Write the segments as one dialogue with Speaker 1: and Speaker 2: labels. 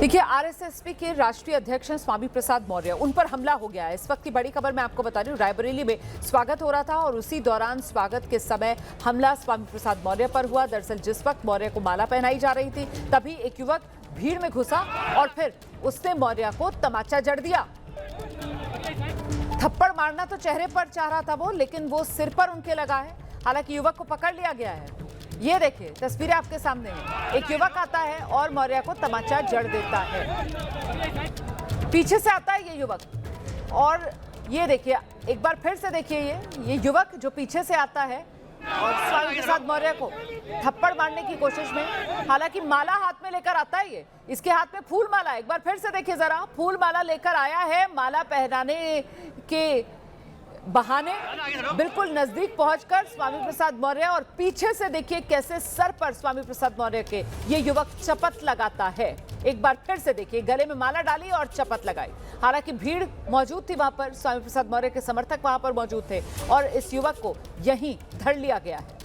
Speaker 1: देखिए, आरएसएसपी के राष्ट्रीय अध्यक्ष हैं स्वामी प्रसाद मौर्य, उन पर हमला हो गया है। इस वक्त की बड़ी खबर मैं आपको बता रही हूँ, रायबरेली में स्वागत हो रहा था और उसी दौरान स्वागत के समय हमला स्वामी प्रसाद मौर्य पर हुआ। दरअसल जिस वक्त मौर्य को माला पहनाई जा रही थी, तभी एक युवक भीड़ में घुसा और फिर उसने मौर्य को तमाचा जड़ दिया। थप्पड़ मारना तो चेहरे पर चाह रहा था वो, लेकिन वो सिर पर उनके लगा है। हालांकि युवक को पकड़ लिया गया है। ये देखिए, तस्वीरें आपके सामने हैं। एक युवक आता है और मौर्य को तमाचा जड़ देता है। पीछे से आता है ये युवक और ये देखिए, एक बार फिर से देखिए, ये युवक जो पीछे से आता है और स्वामी प्रसाद मौर्य को थप्पड़ मारने की कोशिश में, हालांकि माला हाथ में लेकर आता है। ये इसके हाथ में फूल माला, एक बार फिर से देखिए जरा, फूल माला लेकर आया है। माला पहनाने के बहाने बिल्कुल नजदीक पहुंचकर स्वामी प्रसाद मौर्य, और पीछे से देखिए कैसे सर पर स्वामी प्रसाद मौर्य के ये युवक चपत लगाता है। एक बार फिर से देखिए, गले में माला डाली और चपत लगाई। हालांकि भीड़ मौजूद थी वहां पर, स्वामी प्रसाद मौर्य के समर्थक वहां पर मौजूद थे और इस युवक को यहीं धर लिया गया है।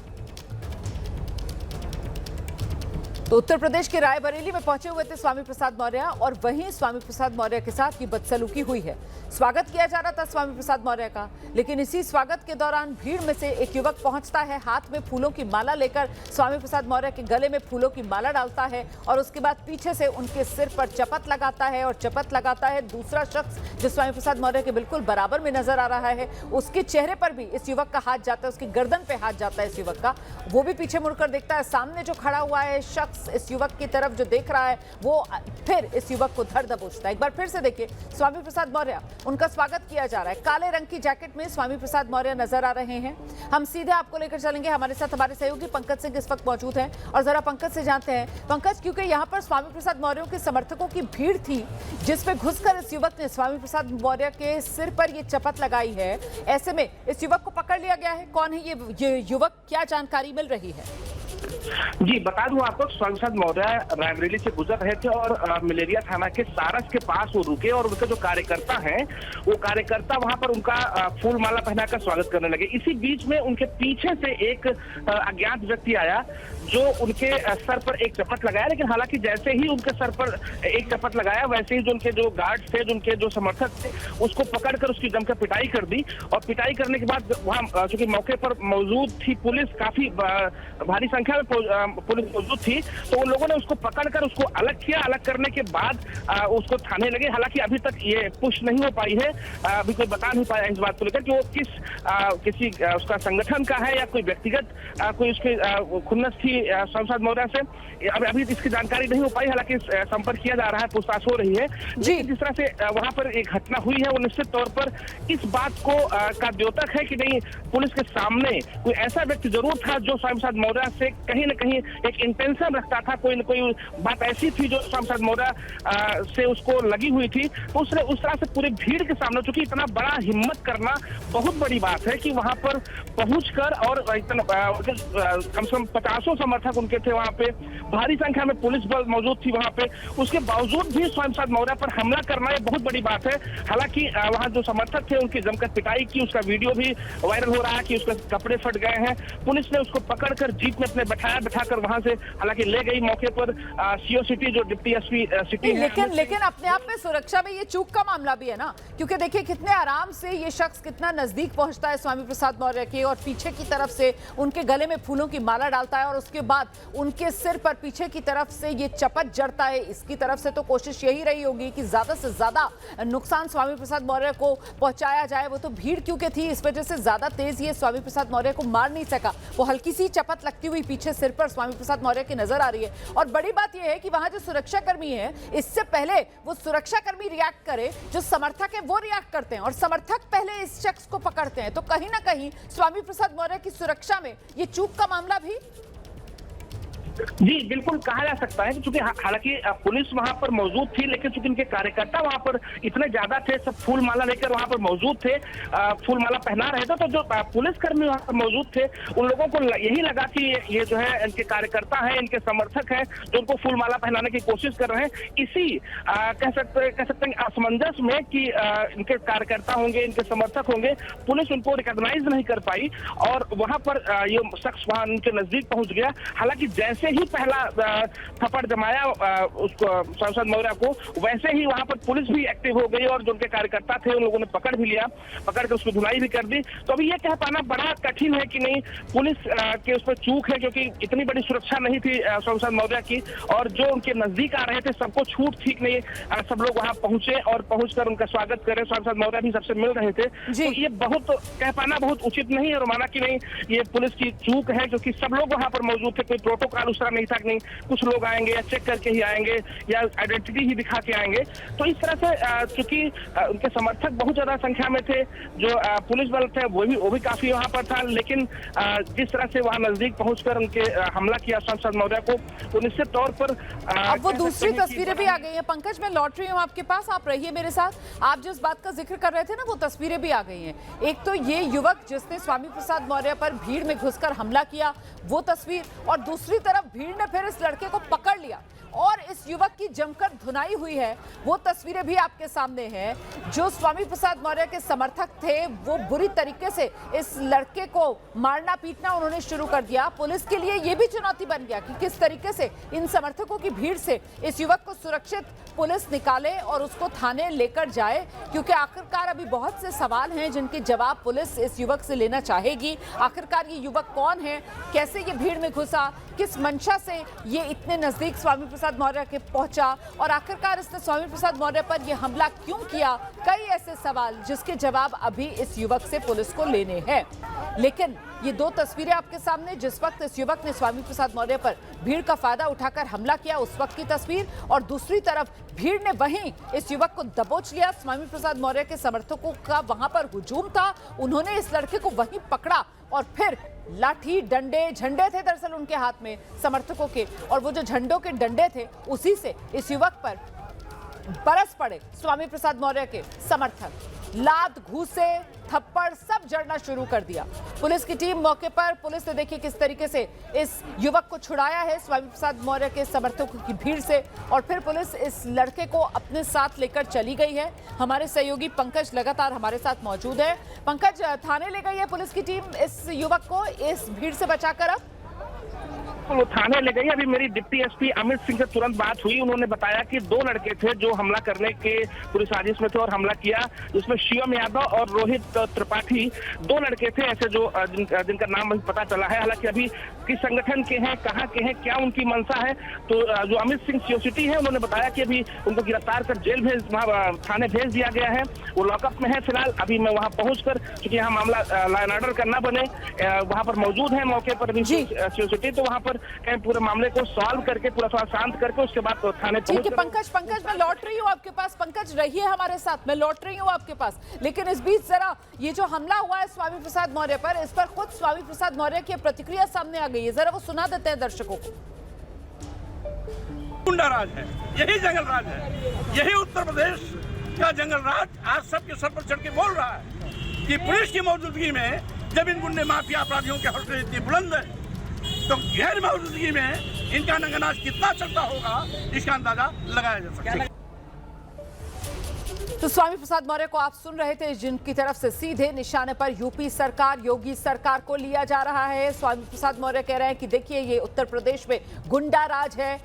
Speaker 1: तो उत्तर प्रदेश के रायबरेली में पहुंचे हुए थे स्वामी प्रसाद मौर्य और वहीं स्वामी प्रसाद मौर्य के साथ ये बदसलूकी हुई है। स्वागत किया जा रहा था स्वामी प्रसाद मौर्य का, लेकिन इसी स्वागत के दौरान भीड़ में से एक युवक पहुंचता है, हाथ में फूलों की माला लेकर स्वामी प्रसाद मौर्य के गले में फूलों की माला डालता है और उसके बाद पीछे से उनके सिर पर चपत लगाता है। और चपत लगाता है दूसरा शख्स जो स्वामी प्रसाद मौर्य के बिल्कुल बराबर में नजर आ रहा है, उसके चेहरे पर भी इस युवक का हाथ जाता है, उसकी गर्दन पे हाथ जाता है इस युवक का। वो भी पीछे मुड़कर देखता है। सामने जो खड़ा हुआ है शख्स इस युवक की तरफ जो देख रहा है, वो फिर इस युवक को धर दबोचता है। एक बार फिर से देखिए, स्वामी प्रसाद मौर्य, उनका स्वागत किया जा रहा है। काले रंग की जैकेट में स्वामी प्रसाद मौर्य नजर आ रहे हैं। हम सीधे आपको लेकर चलेंगे, हमारे साथ हमारे सहयोगी पंकज सिंह इस वक्त मौजूद हैं और जरा पंकज से जानते हैं। पंकज, क्योंकि यहाँ पर स्वामी प्रसाद मौर्य के समर्थकों की भीड़ थी जिसमें घुसकर इस युवक ने स्वामी प्रसाद मौर्य के सिर पर ये चपत लगाई है, ऐसे में इस युवक को पकड़ लिया गया है। कौन है ये युवक, क्या जानकारी मिल रही है?
Speaker 2: जी, बता दूं आपको, स्वामी प्रसाद मौर्य रायबरेली से गुजर रहे थे और मलेरिया थाना के सारस के पास वो रुके और उनके जो कार्यकर्ता हैं, वो कार्यकर्ता वहां पर उनका फूल माला पहनाकर स्वागत करने लगे। इसी बीच में उनके पीछे से एक अज्ञात व्यक्ति आया जो उनके सर पर एक चपत लगाया, लेकिन हालांकि जैसे ही उनके सर पर एक चपत लगाया, वैसे ही जो उनके जो गार्ड थे, जो उनके जो समर्थक थे, उसको पकड़कर उसकी जमकर पिटाई कर दी। और पिटाई करने के बाद वहां चूंकि मौके पर मौजूद थी पुलिस, काफी भारी संख्या में पुलिस मौजूद थी, तो उन लोगों ने उसको पकड़कर उसको अलग किया। अलग करने के बाद उसको थाने लगे। हालांकि अभी तक ये पुष्टि नहीं हो पाई है, अभी कोई बता नहीं पाया इस बात को लेकर कि वो किसी उसका संगठन का है या कोई व्यक्तिगत कोई उसकी खुन्नस थी स्वामी प्रसाद मौर्य से। अभी इसकी जानकारी नहीं हो पाई। हालांकि संपर्क किया जा रहा है, पूछताछ हो रही है। लेकिन जिस तरह से वहां पर एक घटना हुई है, वो निश्चित तौर पर इस बात को का द्योतक है कि नहीं, पुलिस के सामने कोई ऐसा व्यक्ति जरूर था जो स्वामी प्रसाद मौर्य से कहीं न कहीं एक इंटेंशन रखता था। कोई न कोई बात ऐसी थी जो स्वामी प्रसाद मौर्य से उसको लगी हुई थी। तो उसने उस तरह से पूरी भीड़ के सामने, चूंकि इतना बड़ा हिम्मत करना बहुत बड़ी बात है कि वहां पर पहुंचकर, और इतना कम से कम 50 समर्थक उनके थे वहां पे, भारी संख्या में पुलिस बल मौजूद थी वहां पे, उसके बावजूद भी स्वामी प्रसाद मौर्य पर हमला करना ये बहुत बड़ी बात है। हालांकि वहां जो समर्थक थे उनकी जमकर पिटाई की, उसका वीडियो भी वायरल हो रहा है कि उसके कपड़े फट गए हैं। पुलिस ने उसको पकड़कर जीप में अपने बैठाकर वहां से हालांकि ले गई। मौके पर सीओ सिटी जो डिप्टी एसपी सिटी है,
Speaker 1: लेकिन अपने आप में सुरक्षा में ये चूक का मामला भी है ना, क्योंकि देखिए कितने आराम से ये शख्स कितना नजदीक पहुंचता है स्वामी प्रसाद मौर्य के और पीछे की तरफ से उनके गले में फूलों की माला डालता है और उसके बाद उनके सिर पर पीछे की तरफ से ये चपत जड़ता है। इसकी तरफ से तो कोशिश यही रही होगी कि ज्यादा से ज्यादा नुकसान स्वामी प्रसाद मौर्य को पहुंचाया जाए। वो तो भीड़ क्योंकि थी, इस वजह से ज्यादा तेज ये स्वामी प्रसाद मौर्य को मार नहीं सका। वो हल्की सी चपत लगती हुई पीछे सिर पर स्वामी प्रसाद मौर्य की नजर आ रही है। और बड़ी बात यह है कि वहां जो सुरक्षाकर्मी है, इससे पहले वो सुरक्षाकर्मी रिएक्ट करे, जो समर्थक है वो रिएक्ट करते हैं और समर्थक पहले इस शख्स को पकड़ते हैं। तो कहीं ना कहीं स्वामी प्रसाद मौर्य की सुरक्षा में ये चूक का मामला भी
Speaker 2: जी बिल्कुल कहा जा सकता है, क्योंकि हालांकि पुलिस वहां पर मौजूद थी, लेकिन चूंकि उनके कार्यकर्ता वहां पर इतने ज्यादा थे, सब फूल माला लेकर वहां पर मौजूद थे, फूल माला पहना रहे थे, तो जो पुलिसकर्मी वहां पर मौजूद थे उन लोगों को यही लगा कि ये जो है इनके कार्यकर्ता हैं, इनके समर्थक हैं, जो उनको फूल माला पहनाने की कोशिश कर रहे हैं। इसी कह सकते हैं असमंजस में कि इनके कार्यकर्ता होंगे, इनके समर्थक होंगे, पुलिस उनको रिकॉग्नाइज नहीं कर पाई और वहां पर ये शख्स वहां उनके नजदीक पहुंच गया। हालांकि जैसे जैसे ही पहला थप्पड़ जमाया उसको सांसद मौर्य को, वैसे ही वहां पर पुलिस भी एक्टिव हो गई और जो उनके कार्यकर्ता थे उन लोगों ने पकड़ भी लिया, पकड़ कर उसको धुलाई भी कर दी। तो अभी ये कह पाना बड़ा कठिन है कि नहीं पुलिस के उस पर चूक है, क्योंकि इतनी बड़ी सुरक्षा नहीं थी सांसद मौर्य की, और जो उनके नजदीक आ रहे थे सबको छूट ठीक नहीं, सब लोग वहां पहुंचे और पहुंचकर उनका स्वागत करे, सांसद मौर्य भी सबसे मिल रहे थे। तो ये बहुत कह पाना बहुत उचित नहीं है और माना कि नहीं ये पुलिस की चूक है, क्योंकि सब लोग वहां पर मौजूद थे, कोई प्रोटोकॉल उस तरह नहीं था कि नहीं कुछ लोग आएंगे या चेक करके ही आएंगे या आइडेंटिटी ही दिखा के आएंगे। तो इस तरह से चूंकि उनके समर्थक बहुत ज्यादा संख्या में थे, जो पुलिस बल थे वो भी काफी वहां पर था, लेकिन जिस तरह से वहां नजदीक पहुंचकर उनके हमला किया सांसद मौर्य को, तो निश्चित तौर पर
Speaker 1: अब वो दूसरी तस्वीरें भी आ गई हैं। पंकज, मैं लौट रही हूँ आपके पास, आप रहिए मेरे साथ। आप जिस बात का जिक्र कर रहे थे ना, वो तस्वीरें भी आ गई हैं। एक तो ये युवक जिसने स्वामी प्रसाद मौर्य पर भीड़ में घुसकर हमला किया, वो तस्वीर, और दूसरी तरफ भीड़ ने फिर इस लड़के को पकड़ लिया और इस युवक की जमकर धुनाई हुई है, वो तस्वीरें भी आपके सामने हैं। जो स्वामी प्रसाद मौर्य के समर्थक थे वो बुरी तरीके से इस लड़के को मारना पीटना उन्होंने शुरू कर दिया। पुलिस के लिए ये भी चुनौती बन गया कि किस तरीके से इन समर्थकों की भीड़ से इस युवक को सुरक्षित पुलिस निकाले और उसको थाने लेकर जाए, क्योंकि आखिरकार अभी बहुत से सवाल हैं जिनके जवाब पुलिस इस युवक से लेना चाहेगी। आखिरकार ये युवक कौन है, कैसे ये भीड़ में घुसा, किस मंशा से ये इतने नजदीक स्वामी प्रसाद मौर्य के पहुंचा, और आखिरकार इसने स्वामी प्रसाद मौर्य पर यह हमला क्यों किया। कई ऐसे सवाल जिसके जवाब अभी इस युवक से पुलिस को लेने हैं। लेकिन ये दो तस्वीरें आपके सामने, जिस वक्त इस युवक ने स्वामी प्रसाद मौर्य पर भीड़ का फायदा उठाकर हमला किया उस वक्त की तस्वीर, और दूसरी तरफ भीड़ ने वहीं इस युवक को दबोच लिया। स्वामी प्रसाद मौर्य के समर्थकों का वहां पर हुजूम था, उन्होंने इस लड़के को वहीं पकड़ा और फिर लाठी डंडे झंडे थे दरअसल उनके हाथ में समर्थकों के, और वो जो झंडों के डंडे थे उसी से इस युवक पर बरस पड़े स्वामी प्रसाद मौर्य के समर्थक। लात घूसे थप्पड़ सब जड़ना शुरू कर दिया। पुलिस की टीम मौके पर, पुलिस ने देखिए किस तरीके से इस युवक को छुड़ाया है स्वामी प्रसाद मौर्य के समर्थकों की भीड़ से, और फिर पुलिस इस लड़के को अपने साथ लेकर चली गई है। हमारे सहयोगी पंकज लगातार हमारे साथ मौजूद है। पंकज, थाने ले गई है पुलिस की टीम इस युवक को इस भीड़ से बचाकर? अब
Speaker 2: वो थाने ले गई। अभी मेरी डिप्टी एसपी अमित सिंह से तुरंत बात हुई, उन्होंने बताया कि दो लड़के थे जो हमला करने के पूरी साजिश में थे और हमला किया, जिसमें शिवम यादव और रोहित त्रिपाठी दो लड़के थे ऐसे जो जिनका नाम अभी पता चला है। हालांकि अभी किस संगठन के हैं, कहाँ के हैं, क्या उनकी मंशा है, तो जो अमित सिंह सीओसिटी है उन्होंने बताया कि अभी उनको गिरफ्तार कर जेल थाने भेज दिया गया है। वो लॉकअप में है फिलहाल। अभी मैं वहाँ पहुंचकर, क्योंकि यहाँ मामला लॉ एंड ऑर्डर करना बने, वहाँ पर मौजूद है मौके पर भी सीओसिटी, तो वहाँ पर कहीं पूरे मामले को सॉल्व करके पूरा शांत करके उसके बाद तो थाने
Speaker 1: ठीक है। पंकज मैं लौट रही हूँ आपके पास। पंकज रहिए हमारे साथ, मैं लौट रही हूँ आपके पास। लेकिन इस बीच जरा ये जो हमला हुआ है स्वामी प्रसाद मौर्य पर, इस पर खुद स्वामी प्रसाद मौर्य की प्रतिक्रिया सामने आ गई है, जरा वो सुना देते हैं दर्शकों को।
Speaker 3: गुंडा राज है, यही जंगल राज है, यही उत्तर प्रदेश का जंगल राज आज सबके सर पर चढ़ के बोल रहा है कि पुलिस की मौजूदगी में जब इन गुंडे माफिया अपराधियों के हौसले इतनी बुलंद है, तो गैर मौजूदगी में इनका नंगनाच कितना चलता होगा इसका अंदाजा लगाया जा सकता है।
Speaker 1: तो स्वामी प्रसाद मौर्य को आप सुन रहे थे, जिनकी तरफ से सीधे निशाने पर यूपी सरकार, योगी सरकार को लिया जा रहा है। स्वामी प्रसाद मौर्य कह रहे हैं कि देखिए ये उत्तर प्रदेश में गुंडा राज है,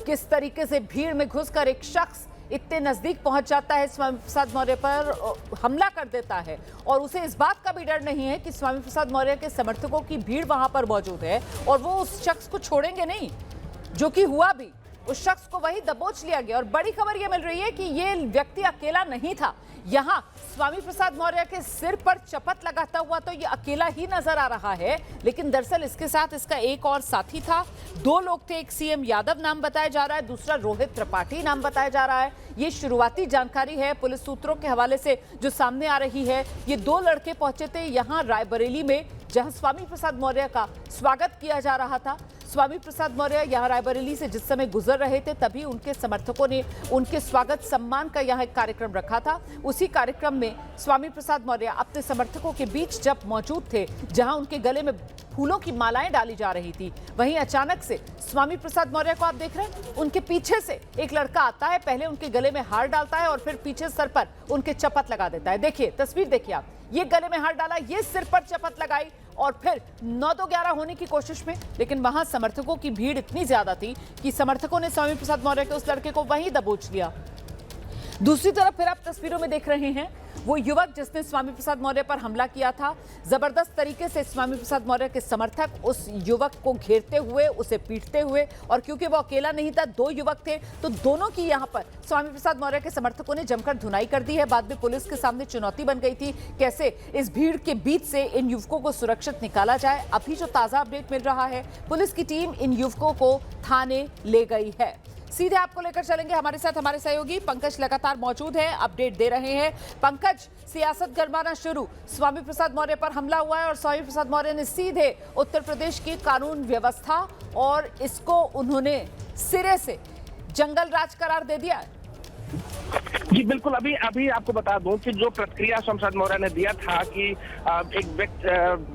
Speaker 1: किस तरीके से भीड़ में घुसकर एक शख्स इतने नजदीक पहुंच जाता है, स्वामी प्रसाद मौर्य पर हमला कर देता है, और उसे इस बात का भी डर नहीं है कि स्वामी प्रसाद मौर्य के समर्थकों की भीड़ वहां पर मौजूद है और वो उस शख्स को छोड़ेंगे नहीं, जो कि हुआ भी। उस शख्स को वही दबोच लिया गया। और बड़ी खबर यह मिल रही है कि ये व्यक्ति अकेला नहीं था। यहाँ स्वामी प्रसाद मौर्य के सिर पर चपत लगाता हुआ तो ये अकेला ही नजर आ रहा है, लेकिन दरअसल इसके साथ इसका एक और साथी था। दो लोग थे, एक सीएम यादव नाम बताया जा रहा है, दूसरा रोहित त्रिपाठी नाम बताया जा रहा है। ये शुरुआती जानकारी है पुलिस सूत्रों के हवाले से जो सामने आ रही है। ये दो लड़के पहुंचे थे यहाँ रायबरेली में, जहां स्वामी प्रसाद मौर्य का स्वागत किया जा रहा था। स्वामी प्रसाद मौर्य यहाँ रायबरेली से जिस समय गुजर रहे थे, तभी उनके समर्थकों ने उनके स्वागत सम्मान का यहाँ एक कार्यक्रम रखा था। उसी कार्यक्रम में स्वामी प्रसाद मौर्य अपने समर्थकों के बीच जब मौजूद थे, जहां उनके गले में फूलों की मालाएं डाली जा रही थी, वहीं अचानक से स्वामी प्रसाद मौर्य को आप देख रहे हैं, उनके पीछे से एक लड़का आता है, पहले उनके गले में हार डालता है और फिर पीछे सर पर उनके चपत लगा देता है। देखिए तस्वीर देखिए आप, ये गले में हार डाला, ये सिर पर चपत लगाई और फिर 9-11 होने की कोशिश में, लेकिन वहां समर्थकों की भीड़ इतनी ज्यादा थी कि समर्थकों ने स्वामी प्रसाद मौर्य के उस लड़के को वहीं दबोच लिया। दूसरी तरफ फिर आप तस्वीरों में देख रहे हैं वो युवक जिसने स्वामी प्रसाद मौर्य पर हमला किया था। जबरदस्त तरीके से स्वामी प्रसाद मौर्य के समर्थक उस युवक को घेरते हुए, उसे पीटते हुए, और क्योंकि वो अकेला नहीं था, 2 युवक थे, तो दोनों की यहां पर स्वामी प्रसाद मौर्य के समर्थकों ने जमकर धुनाई कर दी है। बाद में पुलिस के सामने चुनौती बन गई थी कैसे इस भीड़ के बीच से इन युवकों को सुरक्षित निकाला जाए। अभी जो ताजा अपडेट मिल रहा है, पुलिस की टीम इन युवकों को थाने ले गई है। सीधे आपको लेकर चलेंगे, हमारे साथ हमारे सहयोगी पंकज लगातार मौजूद हैं, अपडेट दे रहे हैं। पंकज, सियासत गरमाना शुरू, स्वामी प्रसाद मौर्य पर हमला हुआ है और स्वामी प्रसाद मौर्य ने सीधे उत्तर प्रदेश की कानून व्यवस्था और इसको उन्होंने सिरे से जंगल राज करार दे दिया है।
Speaker 2: जी बिल्कुल, अभी आपको बता दूं कि जो प्रतिक्रिया स्वामी प्रसाद मौर्य ने दिया था कि एक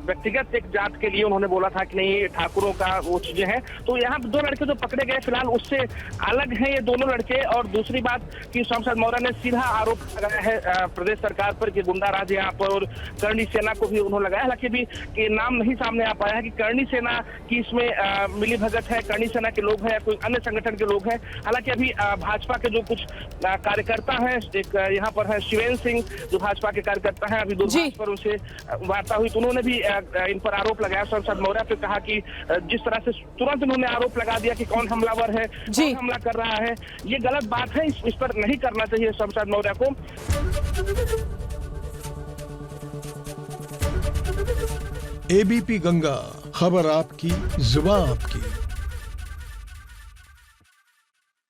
Speaker 2: व्यक्तिगत एक जात के लिए उन्होंने बोला था कि नहीं, ठाकुरों का वो चीजें हैं, तो यहाँ 2 लड़के जो पकड़े गए फिलहाल उससे अलग हैं ये दोनों लड़के। और दूसरी बात कि स्वामी प्रसाद मौर्य ने सीधा आरोप लगाया है प्रदेश सरकार पर कि गुंडा राज यहाँ पर, और करणी सेना को भी उन्होंने लगाया। हालांकि अभी के नाम नहीं सामने आ पाया है कि करणी सेना की इसमें मिली भगत है, करणी सेना के लोग हैं या कोई अन्य संगठन के लोग हैं। हालांकि अभी भाजपा के जो कुछ कार्यकर्ता हैं, एक यहाँ पर है शिवेंद्र सिंह जो भाजपा के कार्यकर्ता हैं, अभी दूरभाष पर उनसे वार्ता हुई तो उन्होंने भी इन पर आरोप लगाया स्वामी प्रसाद मौर्य पे, कहा कि जिस तरह से तुरंत उन्होंने आरोप लगा दिया कि कौन हमलावर है, कौन हमला कर रहा है, ये गलत बात है, इस पर नहीं करना चाहिए स्वामी प्रसाद मौर्य को।
Speaker 4: एबीपी गंगा, खबर आपकी, जुबान आपकी।